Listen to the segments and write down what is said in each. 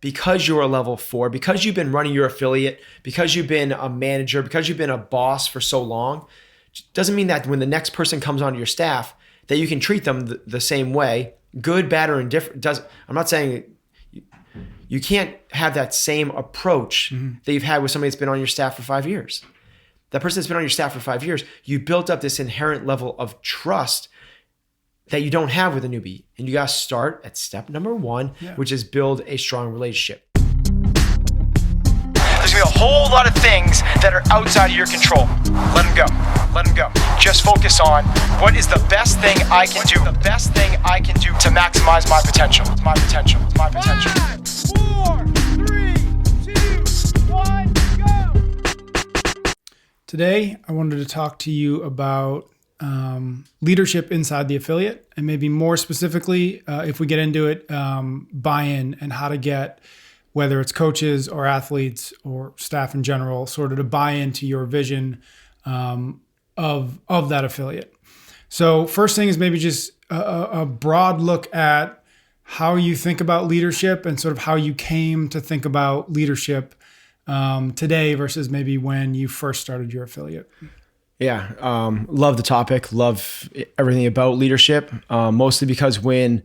because you're a level 4, because you've been running your affiliate, because you've been a manager, because you've been a boss for so long, doesn't mean that when the next person comes onto your staff that you can treat them the same way, good, bad, or indifferent. I'm not saying you can't have that same approach that you've had with somebody that's been on your staff for 5 years. That person that's been on your staff for 5 years, you built up this inherent level of trust that you don't have with a newbie. And you got to start at step number 1, which is build a strong relationship. There's going to be a whole lot of things that are outside of your control. Let them go. Let them go. Just focus on what is the best thing I can do. The best thing I can do to maximize my potential. My potential. My potential. 5, 4, 3, 2, 1, go. Today, I wanted to talk to you about leadership inside the affiliate, and maybe more specifically, if we get into it, buy-in and how to get, whether it's coaches or athletes or staff in general, sort of to buy into your vision of that affiliate. So first thing is maybe just a broad look at how you think about leadership and sort of how you came to think about leadership today versus maybe when you first started your affiliate. Yeah. Love the topic. Love everything about leadership. Mostly because when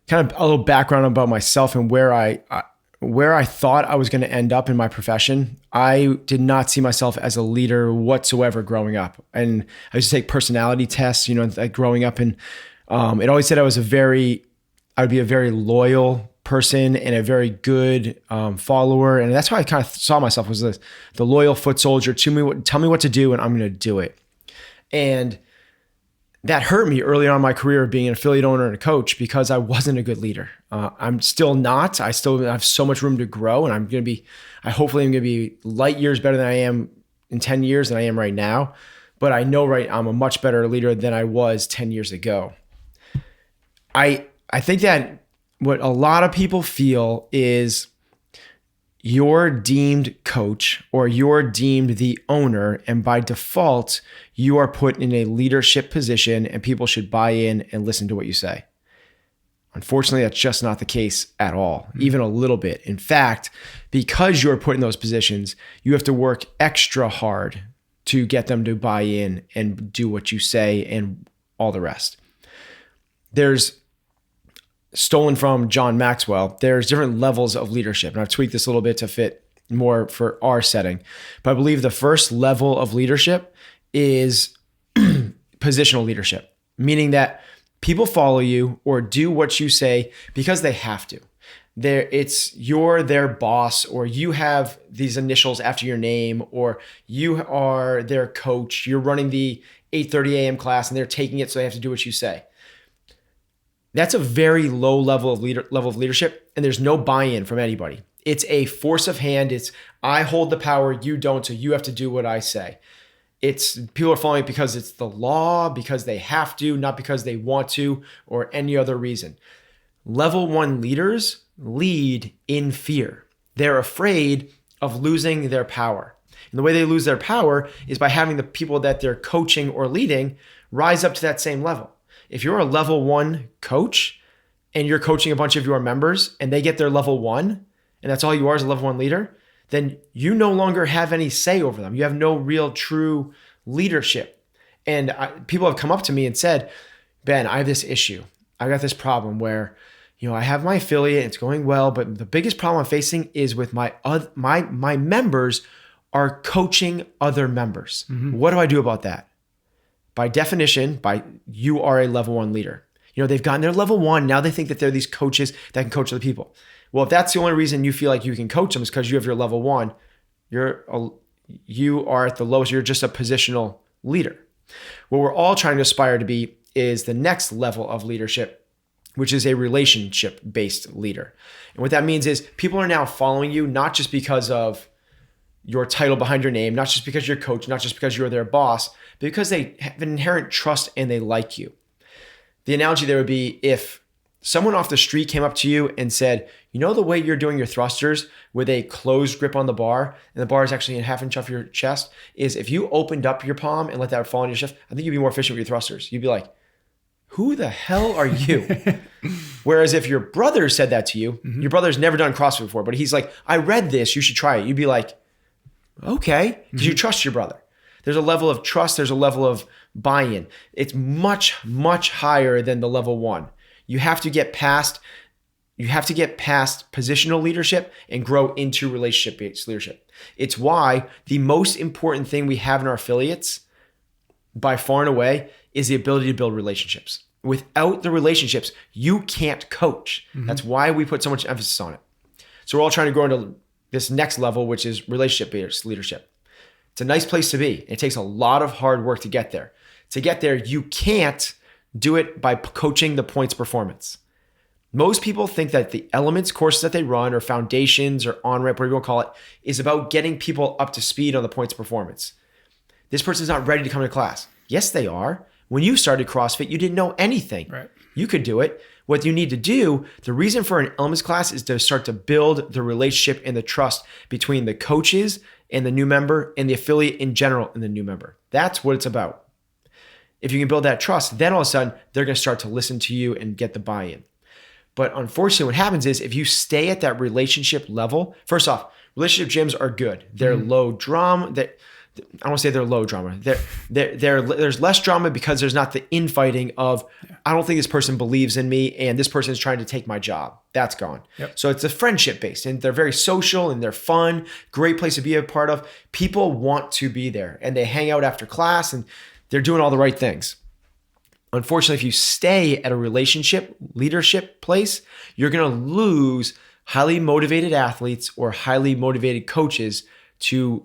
kind of a little background about myself and where I thought I was going to end up in my profession, I did not see myself as a leader whatsoever growing up. And I used to take personality tests, like growing up, and it always said I would be a very loyal person and a very good follower. And that's how I kind of saw myself, was the loyal foot soldier. Tell me what to do and I'm going to do it. And that hurt me early on in my career of being an affiliate owner and a coach, because I wasn't a good leader. I'm still not. I still have so much room to grow, and hopefully I'm going to be light years better than I am in 10 years than I am right now. But I know I'm a much better leader than I was 10 years ago. I think that what a lot of people feel is you're deemed coach or you're deemed the owner, and by default, you are put in a leadership position and people should buy in and listen to what you say. Unfortunately, that's just not the case at all, even a little bit. In fact, because you're put in those positions, you have to work extra hard to get them to buy in and do what you say and all the rest. There's, stolen from John Maxwell, there's different levels of leadership. And I've tweaked this a little bit to fit more for our setting. But I believe the first level of leadership is positional leadership, meaning that people follow you or do what you say because they have to. You're their boss, or you have these initials after your name, or you are their coach. You're running the 8:30 a.m. class and they're taking it, so they have to do what you say. That's a very low level of leadership, and there's no buy-in from anybody. It's a force of hand. It's I hold the power, you don't, so you have to do what I say. It's people are following it because it's the law, because they have to, not because they want to, or any other reason. Level 1 leaders lead in fear. They're afraid of losing their power. And the way they lose their power is by having the people that they're coaching or leading rise up to that same level. If you're a level 1 coach and you're coaching a bunch of your members and they get their level 1, and that's all you are as a level 1 leader, then you no longer have any say over them. You have no real true leadership. And people have come up to me and said, Ben, I have this issue. I got this problem where, I have my affiliate, it's going well, but the biggest problem I'm facing is with my members are coaching other members. Mm-hmm. What do I do about that? By definition, you are a level 1 leader. They've gotten their level 1. Now they think that they're these coaches that can coach other people. Well, if that's the only reason you feel like you can coach them is because you have your level 1, you are at the lowest. You're just a positional leader. What we're all trying to aspire to be is the next level of leadership, which is a relationship-based leader. And what that means is people are now following you, not just because of your title behind your name, not just because you're coach, not just because you're their boss, but because they have an inherent trust and they like you. The analogy there would be if someone off the street came up to you and said, the way you're doing your thrusters with a closed grip on the bar, and the bar is actually a half inch off your chest, is if you opened up your palm and let that fall on your chest, I think you'd be more efficient with your thrusters. You'd be like, who the hell are you? Whereas if your brother said that to you, your brother's never done CrossFit before, but he's like, I read this, you should try it. You'd be like, okay, because you trust your brother. There's a level of trust. There's a level of buy-in. It's much, much higher than the level 1. You have to get past positional leadership and grow into relationship-based leadership. It's why the most important thing we have in our affiliates, by far and away, is the ability to build relationships. Without the relationships, you can't coach. That's why we put so much emphasis on it. So we're all trying to grow into this next level, which is relationship-based leadership. It's a nice place to be. It takes a lot of hard work to get there. To get there, you can't do it by coaching the points performance. Most people think that the elements courses that they run or foundations or on-ramp, whatever you want to call it, is about getting people up to speed on the points performance. This person's not ready to come to class. Yes, they are. When you started CrossFit, you didn't know anything. Right. You could do it. What you need to do, the reason for an elements class is to start to build the relationship and the trust between the coaches and the new member and the affiliate in general and the new member. That's what it's about. If you can build that trust, then all of a sudden, they're going to start to listen to you and get the buy-in. But unfortunately, what happens is if you stay at that relationship level, first off, relationship gyms are good. They're low drama. I don't want to say they're low drama. There's less drama because there's not the infighting of, I don't think this person believes in me and this person is trying to take my job. That's gone. Yep. So it's a friendship based and they're very social and they're fun, great place to be a part of. People want to be there and they hang out after class and they're doing all the right things. Unfortunately, if you stay at a relationship leadership place, you're going to lose highly motivated athletes or highly motivated coaches because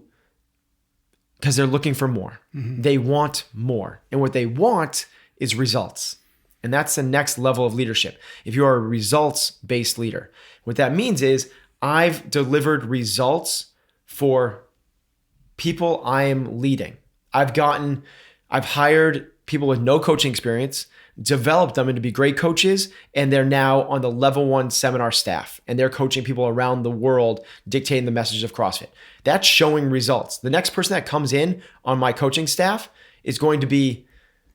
they're looking for more. They want more. And what they want is results. And that's the next level of leadership. If you are a results-based leader, what that means is I've delivered results for people I am leading. I've hired people with no coaching experience, developed them into be great coaches, and they're now on the level 1 seminar staff, and they're coaching people around the world, dictating the message of CrossFit. That's showing results. The next person that comes in on my coaching staff is going to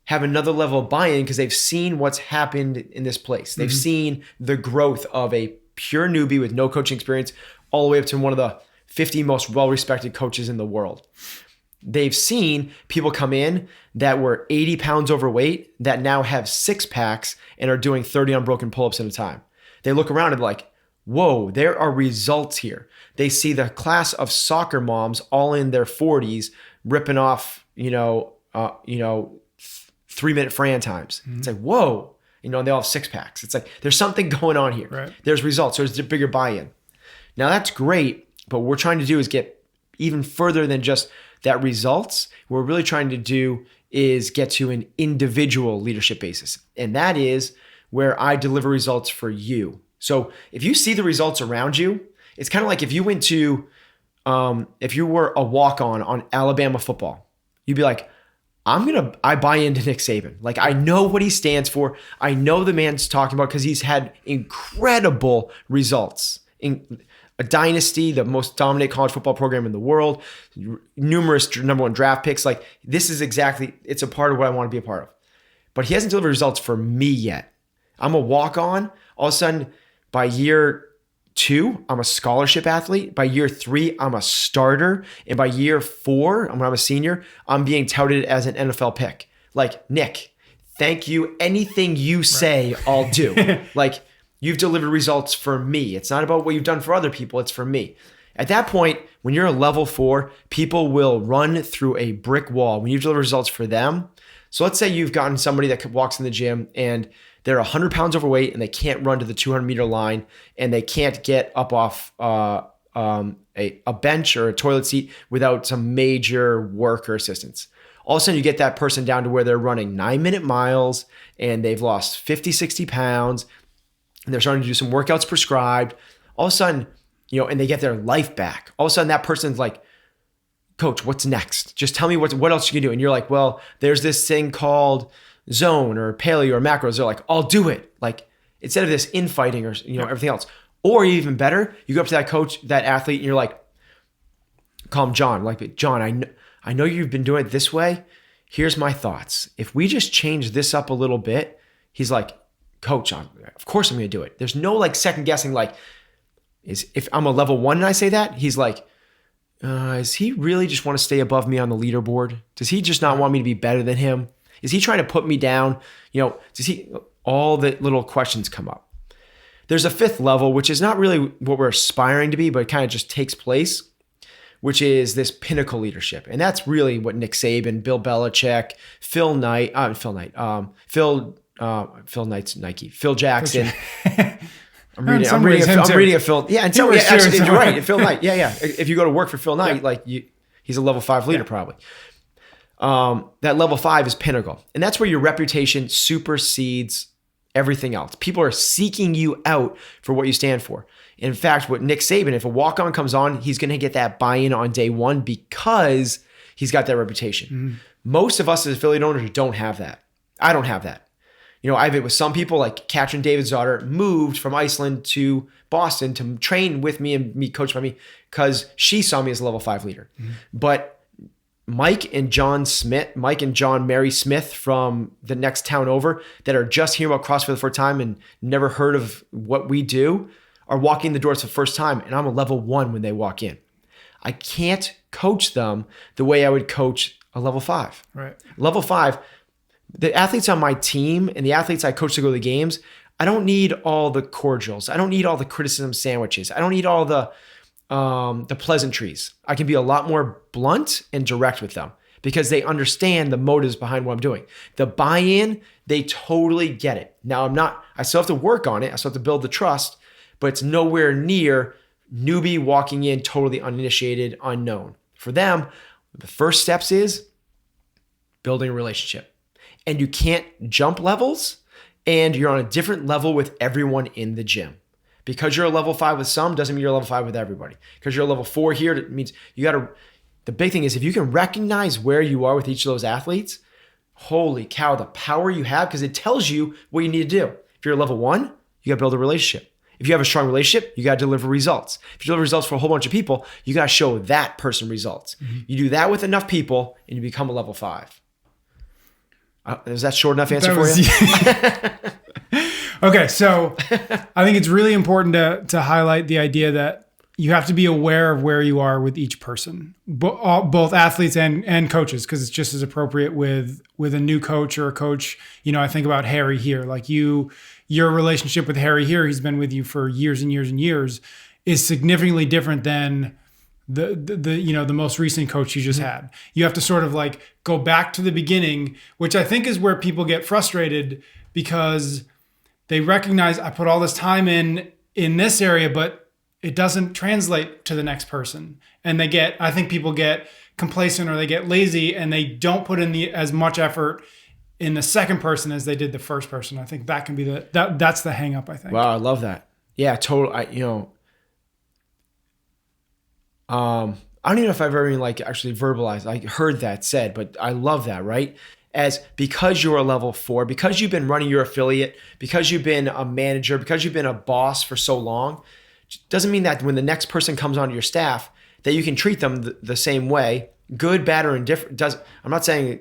have another level of buy-in because they've seen what's happened in this place. They've seen the growth of a pure newbie with no coaching experience all the way up to one of the 50 most well-respected coaches in the world. They've seen people come in that were 80 pounds overweight that now have 6-packs and are doing 30 unbroken pull-ups at a time. They look around and be like, whoa, there are results here. They see the class of soccer moms all in their 40s ripping off, 3-minute Fran times. It's like, whoa, and they all have 6-packs. It's like, there's something going on here. Right. There's results. There's a bigger buy-in. Now that's great, but what we're trying to do is get even further than just that results. What we're really trying to do is get to an individual leadership basis. And that is where I deliver results for you. So if you see the results around you, it's kind of like if you went to, if you were a walk-on Alabama football, you'd be like, I buy into Nick Saban. Like I know what he stands for. I know the man's talking about because he's had incredible results in a dynasty, the most dominant college football program in the world, numerous number 1 draft picks. Like this is it's a part of what I want to be a part of. But he hasn't delivered results for me yet. I'm a walk-on. All of a sudden, by year 2, I'm a scholarship athlete. By year 3, I'm a starter. And by year 4, when I'm a senior, I'm being touted as an NFL pick. Like, Nick, thank you. Anything you say, I'll do. Like, you've delivered results for me. It's not about what you've done for other people. It's for me. At that point, when you're a level 4, people will run through a brick wall when you deliver results for them. So let's say you've gotten somebody that walks in the gym and they're 100 pounds overweight and they can't run to the 200-meter line and they can't get up off a bench or a toilet seat without some major work or assistance. All of a sudden, you get that person down to where they're running 9-minute miles and they've lost 50, 60 pounds. And they're starting to do some workouts prescribed. All of a sudden, and they get their life back. All of a sudden, that person's like, Coach, what's next? Just tell me what else you can do. And you're like, well, there's this thing called zone or paleo or macros. They're like, I'll do it. Like instead of this infighting or everything else. Or even better, you go up to that coach, that athlete, and you're like, call him John. Like, John, I know you've been doing it this way. Here's my thoughts. If we just change this up a little bit, He's like, coach, of course I'm going to do it. There's no like second guessing. Like, if I'm a level 1 and I say that, he's like, does he really just want to stay above me on the leaderboard? Does he just not want me to be better than him? Is he trying to put me down? All the little questions come up. There's a 5th level, which is not really what we're aspiring to be, but it kind of just takes place, which is this pinnacle leadership. And that's really what Nick Saban, Bill Belichick, Phil Knight's Nike, Phil Jackson. I'm reading a Phil. Yeah, and actually, you're right. Phil Knight. Yeah. If you go to work for Phil Knight, he's a level 5 leader probably. That level 5 is pinnacle. And that's where your reputation supersedes everything else. People are seeking you out for what you stand for. In fact, what Nick Saban, if a walk-on comes on, he's going to get that buy-in on day 1 because he's got that reputation. Mm-hmm. Most of us as affiliate owners don't have that. I don't have that. I've it with some people, like Katrin David's daughter moved from Iceland to Boston to train with me and be coached by me because she saw me as a level 5 leader. Mm-hmm. But Mike and John Mary Smith from the next town over that are just hearing about CrossFit for the first time and never heard of what we do are walking the doors for the first time. And I'm a level 1 when they walk in. I can't coach them the way I would coach a level 5. Right. Level 5, the athletes on my team and the athletes I coach to go to the games, I don't need all the cordials. I don't need all the criticism sandwiches. I don't need all the pleasantries. I can be a lot more blunt and direct with them because they understand the motives behind what I'm doing. The buy-in, they totally get it. Now I still have to work on it. I still have to build the trust, but it's nowhere near newbie walking in totally uninitiated, unknown. For them, the first steps is building a relationship. And you can't jump levels, and you're on a different level with everyone in the gym. Because you're a level 5 with some doesn't mean you're a level 5 with everybody. Because you're a level 4 here, it means the big thing is if you can recognize where you are with each of those athletes, holy cow, the power you have, because it tells you what you need to do. If you're a level 1, you got to build a relationship. If you have a strong relationship, you got to deliver results. If you deliver results for a whole bunch of people, you got to show that person results. Mm-hmm. You do that with enough people and you become a level 5. Is that short enough answer for you? Okay, so I think it's really important to highlight the idea that you have to be aware of where you are with each person, both athletes and coaches, because it's just as appropriate with a new coach or a coach. I think about Harry here, like your relationship with Harry here, he's been with you for years and years and years, is significantly different than the most recent coach you just had. You have to sort of like go back to the beginning, which I think is where people get frustrated because they recognize I put all this time in this area, but it doesn't translate to the next person. And I think people get complacent or they get lazy and they don't put in as much effort in the second person as they did the first person. I think that can be that's the hang up, I think. Wow, I love that. Yeah, totally. I don't even know if I've ever actually verbalized. I heard that said, but I love that, right? Because you're a level 4, because you've been running your affiliate, because you've been a manager, because you've been a boss for so long, doesn't mean that when the next person comes onto your staff that you can treat them the same way, good, bad, or indifferent. I'm not saying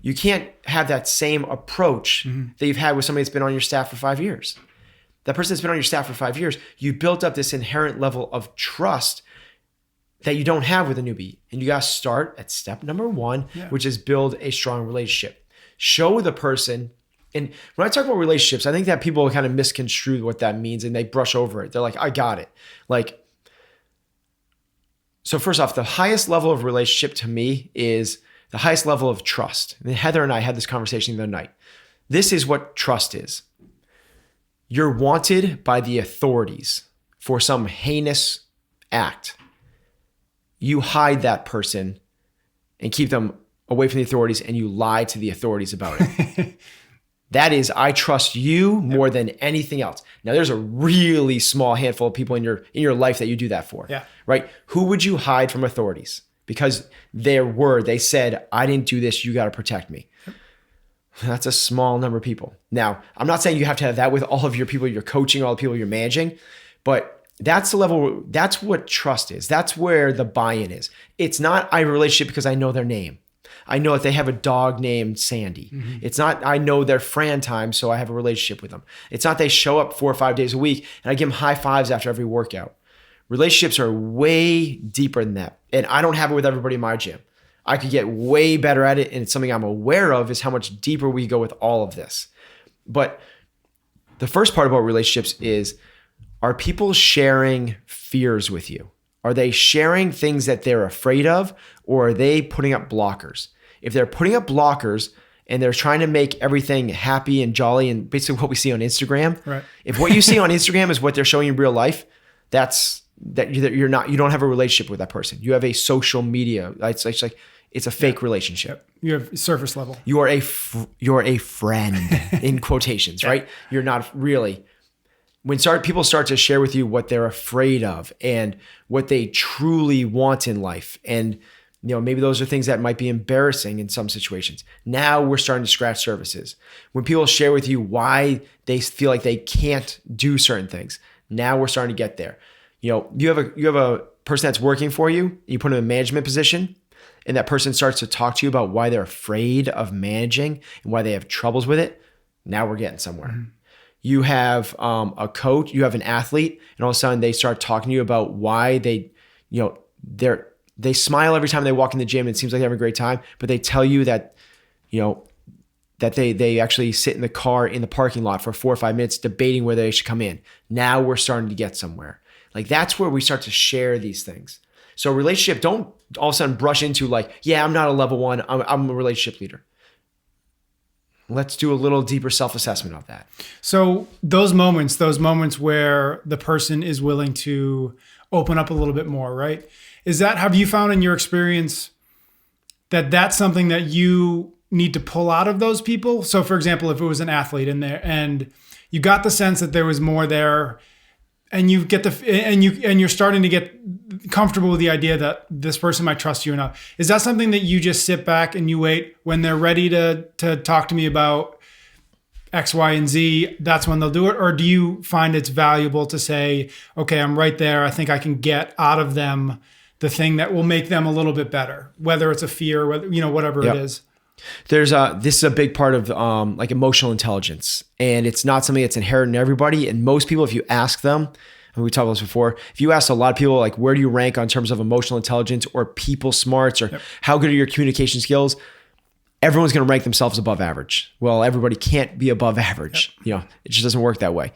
you can't have that same approach that you've had with somebody that's been on your staff for 5 years. That person that's been on your staff for 5 years, you built up this inherent level of trust that you don't have with a newbie. And you got to start at step number 1, which is build a strong relationship. Show the person. And when I talk about relationships, I think that people kind of misconstrue what that means and they brush over it. They're like, I got it. So first off, the highest level of relationship to me is the highest level of trust. And Heather and I had this conversation the other night. This is what trust is. You're wanted by the authorities for some heinous act. You hide that person and keep them away from the authorities and you lie to the authorities about it. That is, I trust you more than anything else. Now, there's a really small handful of people in your life that you do that for, right? Who would you hide from authorities? Because they said, I didn't do this, you got to protect me. That's a small number of people. Now, I'm not saying you have to have that with all of your people you're coaching, all the people you're managing, but that's the level, that's what trust is. That's where the buy-in is. It's not I have a relationship because I know their name. I know that they have a dog named Sandy. It's not, I know their Fran time, so I have a relationship with them. It's not they show up 4 or 5 days a week and I give them high fives after every workout. Relationships are way deeper than that. And I don't have it with everybody in my gym. I could get way better at it. And it's something I'm aware of, is how much deeper we go with all of this. But the first part about relationships is, are people sharing fears with you? Are they sharing things that they're afraid of, or are they putting up blockers? If they're putting up blockers and they're trying to make everything happy and jolly and basically what we see on Instagram, right? If what you see on Instagram is what they're showing in real life, you don't have a relationship with that person. You have a social media. It's a fake relationship. You have surface level. You're a friend in quotations, right? You're not really. When people start to share with you what they're afraid of and what they truly want in life, and maybe those are things that might be embarrassing in some situations. Now we're starting to scratch surfaces. When people share with you why they feel like they can't do certain things, now we're starting to get there. You have a person that's working for you, you put them in a management position, and that person starts to talk to you about why they're afraid of managing and why they have troubles with it. Now we're getting somewhere. Mm-hmm. You have a coach, you have an athlete, and all of a sudden they start talking to you about why they smile every time they walk in the gym and it seems like they're having a great time, but they tell you that, that they actually sit in the car in the parking lot for 4 or 5 minutes debating whether they should come in. Now we're starting to get somewhere. Like, that's where we start to share these things. So relationship, don't all of a sudden brush into I'm not a level 1, I'm a relationship leader. Let's do a little deeper self-assessment of that. So those moments where the person is willing to open up a little bit more, right? Have you found in your experience that that's something that you need to pull out of those people? So for example, if it was an athlete in there and you got the sense that there was more there, and you're starting to get comfortable with the idea that this person might trust you enough. Is that something that you just sit back and you wait when they're ready to talk to me about X, Y, and Z? That's when they'll do it? Or do you find it's valuable to say, okay, I'm right there. I think I can get out of them the thing that will make them a little bit better, whether it's a fear, whatever it is. This is a big part of emotional intelligence, and it's not something that's inherent in everybody. And most people, if you ask them, and we talked about this before, if you ask a lot of people, where do you rank on terms of emotional intelligence or people smarts, or how good are your communication skills? Everyone's going to rank themselves above average. Well, everybody can't be above average. It just doesn't work that way.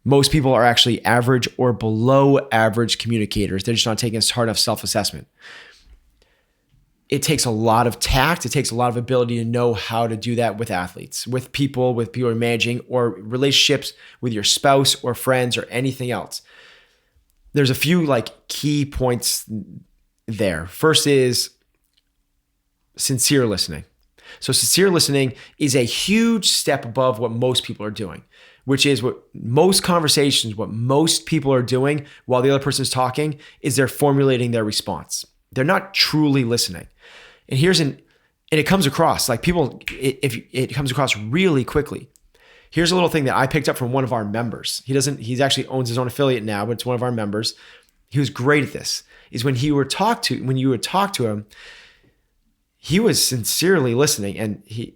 Most people are actually average or below average communicators. They're just not taking a hard enough self-assessment. It takes a lot of tact. It takes a lot of ability to know how to do that with athletes, with people you're managing, or relationships with your spouse or friends or anything else. There's a few key points there. First is sincere listening. So sincere listening is a huge step above what most people are doing, which is what most people are doing while the other person is talking is they're formulating their response. They're not truly listening. And it comes across it comes across really quickly. Here's a little thing that I picked up from one of our members. He actually owns his own affiliate now, but it's one of our members. He was great at this. Is when you would talk to him, he was sincerely listening, and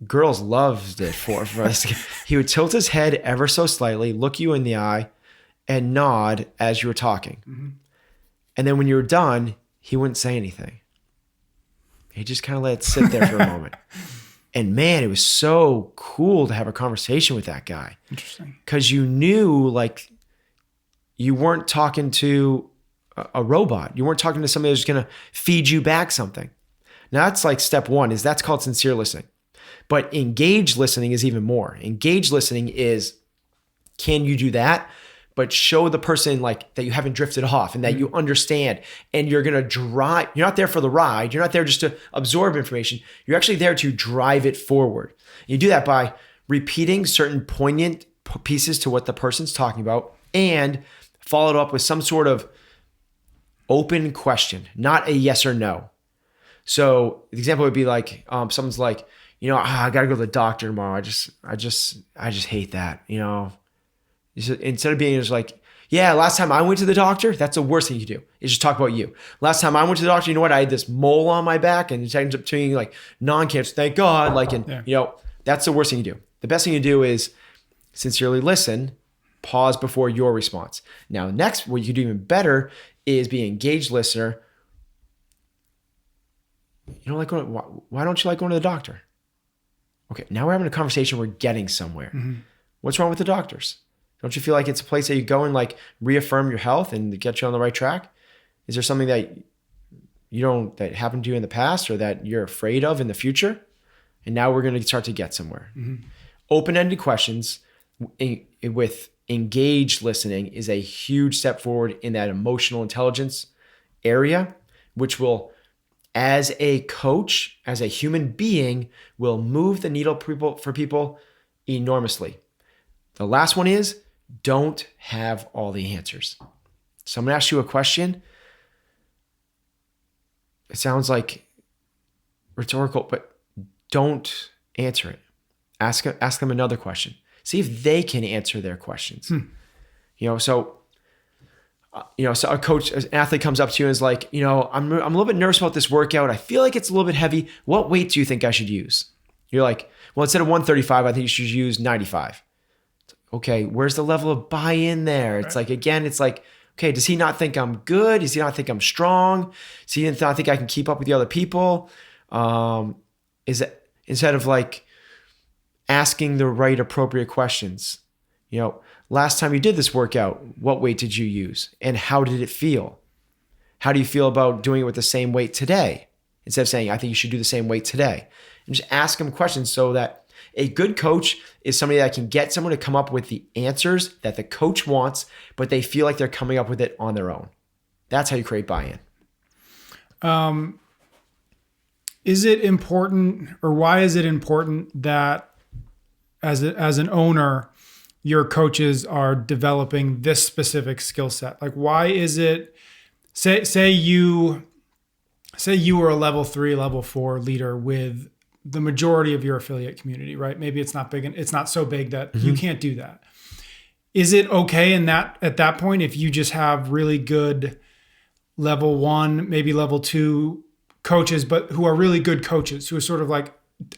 girls loved it for us. He would tilt his head ever so slightly, look you in the eye, and nod as you were talking. Mm-hmm. And then when you were done, he wouldn't say anything. He just kind of let it sit there for a moment. And man, it was so cool to have a conversation with that guy. Interesting. Because you knew you weren't talking to a robot. You weren't talking to somebody who's going to feed you back something. Now that's step one, that's called sincere listening. But engaged listening is even more. Engaged listening is, can you do that? But show the person that you haven't drifted off and that you understand, and you're going to drive. You're not there for the ride. You're not there just to absorb information. You're actually there to drive it forward. You do that by repeating certain poignant pieces to what the person's talking about, and followed up with some sort of open question, not a yes or no. So the example would be someone's I got to go to the doctor tomorrow. I just hate that, Instead of being just Yeah, last time I went to the doctor, that's the worst thing you can do is just talk about you. Last time I went to the doctor, you know what? I had this mole on my back and it ends up being like non-cancer. Thank God. Like, and you know, that's the worst thing you do. The best thing you do is sincerely listen, pause before your response. Now, next, what you can do even better is be an engaged listener. You don't like going, why don't you like going to the doctor? Okay, now we're having a conversation. We're getting somewhere. What's wrong with the doctors? Don't you feel like it's a place that you go and like reaffirm your health and get you on the right track? Is there something that that happened to you in the past or that you're afraid of in the future? And now we're going to start to get somewhere. Open-ended questions with engaged listening is a huge step forward in that emotional intelligence area, which will, as a coach, as a human being, will move the needle for people enormously. The last one is, don't have all the answers. Someone asks you a question. It sounds like rhetorical, but don't answer it. Ask them another question. See if they can answer their questions. So a coach, an athlete comes up to you and is like, I'm a little bit nervous about this workout. I feel like it's a little bit heavy. What weight do you think I should use? You're like, well, instead of 135, I think you should use 95. Okay, where's the level of buy-in there? It's like, again, it's like, okay, does he not think I'm good? Does he not think I'm strong? Does he not think I can keep up with the other people? Is it instead of like asking the right appropriate questions? Last time you did this workout, what weight did you use? And how did it feel? How do you feel about doing it with the same weight today? Instead of saying, I think you should do the same weight today. And just ask them questions so that a good coach is somebody that can get someone to come up with the answers that the coach wants, but they feel like they're coming up with it on their own. That's how you create buy-in. Is it important, or why is it important that as an owner, your coaches are developing this specific skill set? Like, why is it, say you were a level 3, level 4 leader with the majority of your affiliate community, right? Maybe it's not big and it's not so big that you can't do that. Is it okay at that point if you just have really good level 1, maybe level 2 coaches, but who are really good coaches, who are sort of like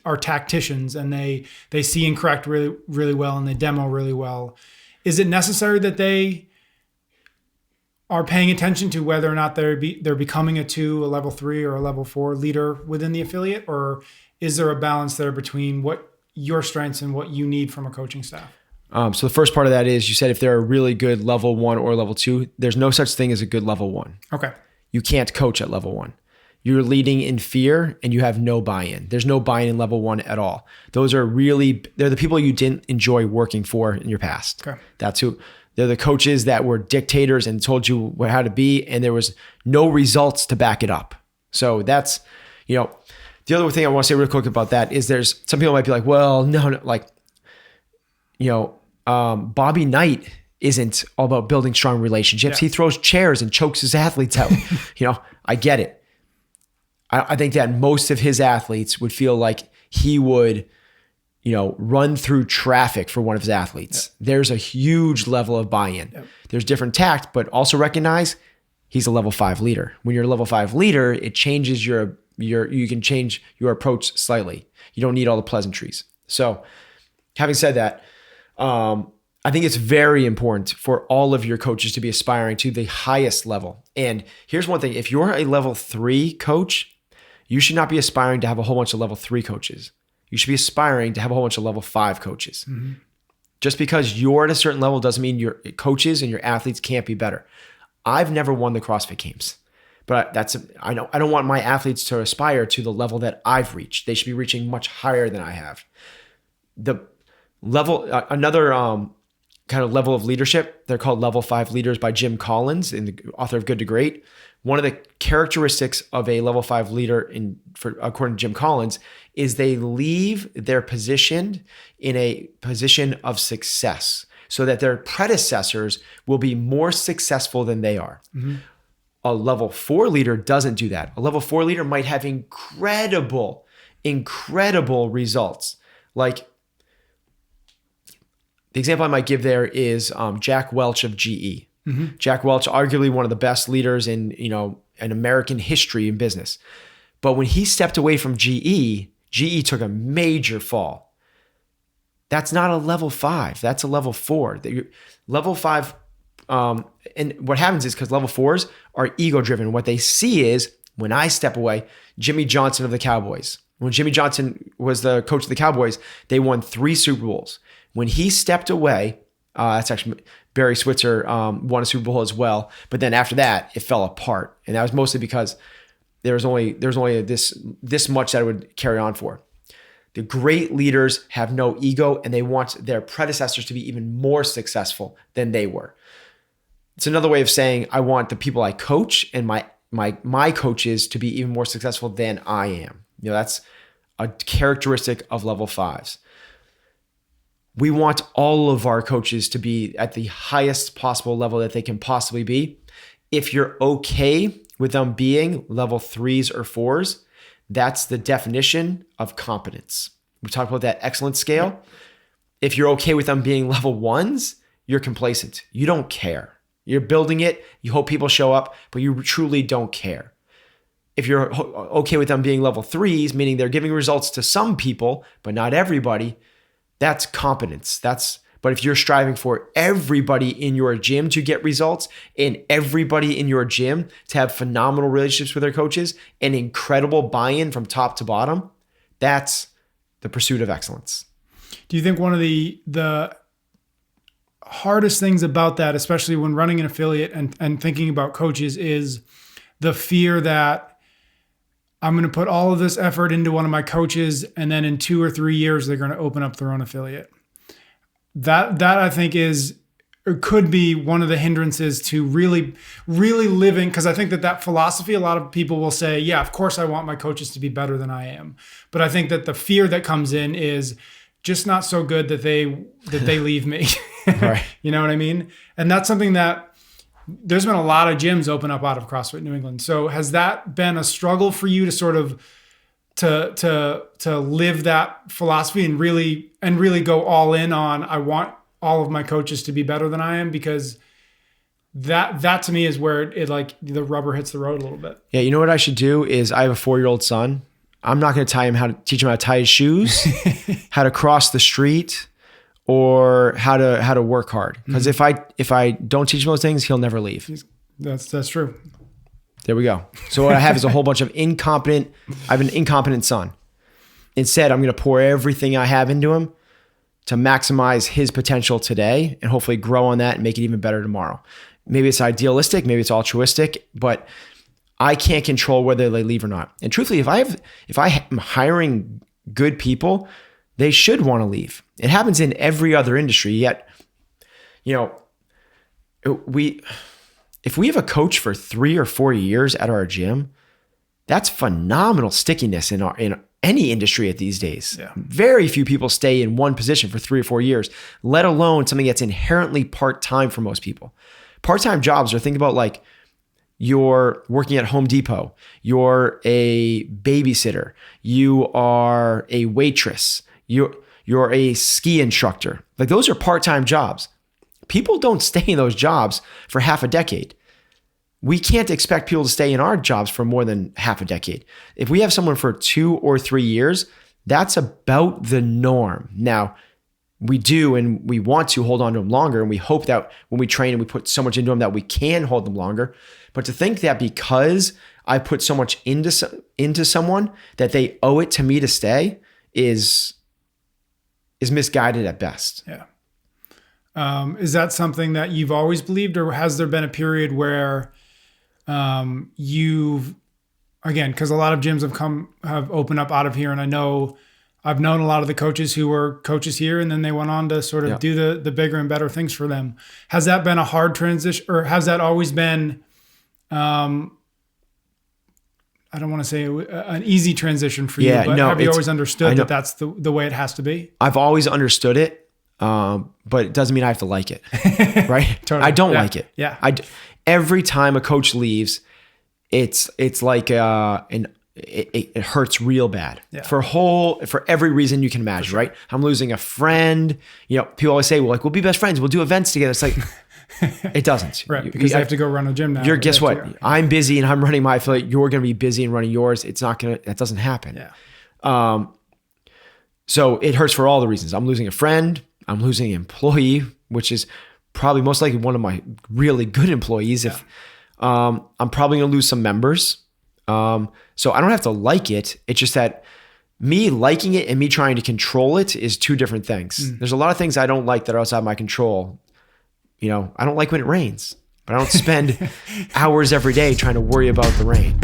are tacticians and they see and correct really, really well and they demo really well? Is it necessary that they are paying attention to whether or not they're becoming a 2, a level 3, or a level 4 leader within the affiliate? Or is there a balance there between what your strengths and what you need from a coaching staff? So the first part of that is you said if they're a really good level 1 or level 2, there's no such thing as a good level 1. Okay. You can't coach at level 1. You're leading in fear and you have no buy-in. There's no buy-in in level 1 at all. They're the people you didn't enjoy working for in your past. Okay. They're the coaches that were dictators and told you how to be, and there was no results to back it up. So that's, the other thing I want to say real quick about that is there's some people might be like, well, no, like, Bobby Knight isn't all about building strong relationships. Yeah. He throws chairs and chokes his athletes out. I get it. I think that most of his athletes would feel like he would, run through traffic for one of his athletes. Yep. There's a huge level of buy-in. Yep. There's different tact, but also recognize he's a level 5 leader. When you're a level 5 leader, it changes you can change your approach slightly. You don't need all the pleasantries. So having said that, I think it's very important for all of your coaches to be aspiring to the highest level. And here's one thing. If you're a level 3 coach, you should not be aspiring to have a whole bunch of level 3 coaches. You should be aspiring to have a whole bunch of level 5 coaches. Mm-hmm. Just because you're at a certain level doesn't mean your coaches and your athletes can't be better. I've never won the CrossFit Games, but I don't want my athletes to aspire to the level that I've reached. They should be reaching much higher than I have. The level, another kind of level of leadership, they're called level 5 leaders by Jim Collins, the author of Good to Great. One of the characteristics of a level 5 leader, according to Jim Collins, is they leave their position in a position of success so that their predecessors will be more successful than they are. Mm-hmm. A level 4 leader doesn't do that. A level 4 leader might have incredible results. Like the example I might give there is Jack Welch of GE. Jack Welch, arguably one of the best leaders in, in American history in business. But when he stepped away from GE took a major fall. That's not a level 5. That's a level 4. Level 5, and what happens is because level 4s are ego driven. What they see is when I step away, Jimmy Johnson of the Cowboys. When Jimmy Johnson was the coach of the Cowboys, they won 3 Super Bowls. When he stepped away, that's actually Barry Switzer won a Super Bowl as well. But then after that, it fell apart, and that was mostly because there was only this much that it would carry on for. The great leaders have no ego, and they want their predecessors to be even more successful than they were. It's another way of saying I want the people I coach and my coaches to be even more successful than I am. That's a characteristic of level 5s. We want all of our coaches to be at the highest possible level that they can possibly be. If you're okay with them being level 3s or 4s, that's the definition of competence. We talked about that excellence scale. If you're okay with them being level 1s, you're complacent. You don't care. You're building it. You hope people show up, but you truly don't care. If you're okay with them being level 3s, meaning they're giving results to some people, but not everybody, that's competence. But if you're striving for everybody in your gym to get results and everybody in your gym to have phenomenal relationships with their coaches and incredible buy-in from top to bottom, that's the pursuit of excellence. Do you think one of the hardest things about that, especially when running an affiliate and thinking about coaches, is the fear that I'm going to put all of this effort into one of my coaches, and then in 2 or 3 years, they're going to open up their own affiliate? That I think could be one of the hindrances to really, really living. Because I think that philosophy, a lot of people will say, yeah, of course I want my coaches to be better than I am. But I think that the fear that comes in is just not so good that they leave me. Right. You know what I mean? And that's something that there's been a lot of gyms open up out of CrossFit New England. So has that been a struggle for you to sort of to live that philosophy and really go all in on, I want all of my coaches to be better than I am? Because that to me is where it like the rubber hits the road a little bit. Yeah. You know what I should do is I have a 4-year-old son. I'm not going to teach him how to tie his shoes, how to cross the street, or how to work hard. Because if I don't teach him those things, he'll never leave. That's true. There we go. So what I have is a whole bunch of I have an incompetent son. Instead, I'm going to pour everything I have into him to maximize his potential today and hopefully grow on that and make it even better tomorrow. Maybe it's idealistic, maybe it's altruistic, but I can't control whether they leave or not. And truthfully, if I am hiring good people, they should want to leave. It happens in every other industry. Yet, if we have a coach for 3 or 4 years at our gym, that's phenomenal stickiness in any industry at these days. Yeah. Very few people stay in one position for 3 or 4 years, let alone something that's inherently part-time for most people. Part-time jobs are, think about like you're working at Home Depot, you're a babysitter, you are a waitress, you're a ski instructor. Like those are part-time jobs. People don't stay in those jobs for half a decade. We can't expect people to stay in our jobs for more than half a decade. If we have someone for 2 or 3 years, that's about the norm. Now, we do and we want to hold on to them longer, and we hope that when we train and we put so much into them that we can hold them longer. But to think that because I put so much into someone that they owe it to me to stay is misguided at best. Yeah. Is that something that you've always believed, or has there been a period where you've, again, because a lot of gyms have opened up out of here, and I've known a lot of the coaches who were coaches here, and then they went on to sort of do the bigger and better things for them. Has that been a hard transition, or has that always been, I don't want to say an easy transition for you, but have you always understood that that's the way it has to be? I've always understood it, but it doesn't mean I have to like it, right? Totally. I don't like it. Yeah. Every time a coach leaves, it's like it hurts real bad for every reason you can imagine, right? I'm losing a friend. People always say, well, we'll be best friends. We'll do events together. It's like, It doesn't. Right, because they have to go run a gym now. Guess what? I'm busy and I'm running my affiliate. You're going to be busy and running yours. That doesn't happen. Yeah. So it hurts for all the reasons. I'm losing a friend. I'm losing an employee, which is probably most likely one of my really good employees. If I'm probably going to lose some members. So I don't have to like it. It's just that me liking it and me trying to control it is two different things. There's a lot of things I don't like that are outside my control. I don't like when it rains, but I don't spend hours every day trying to worry about the rain.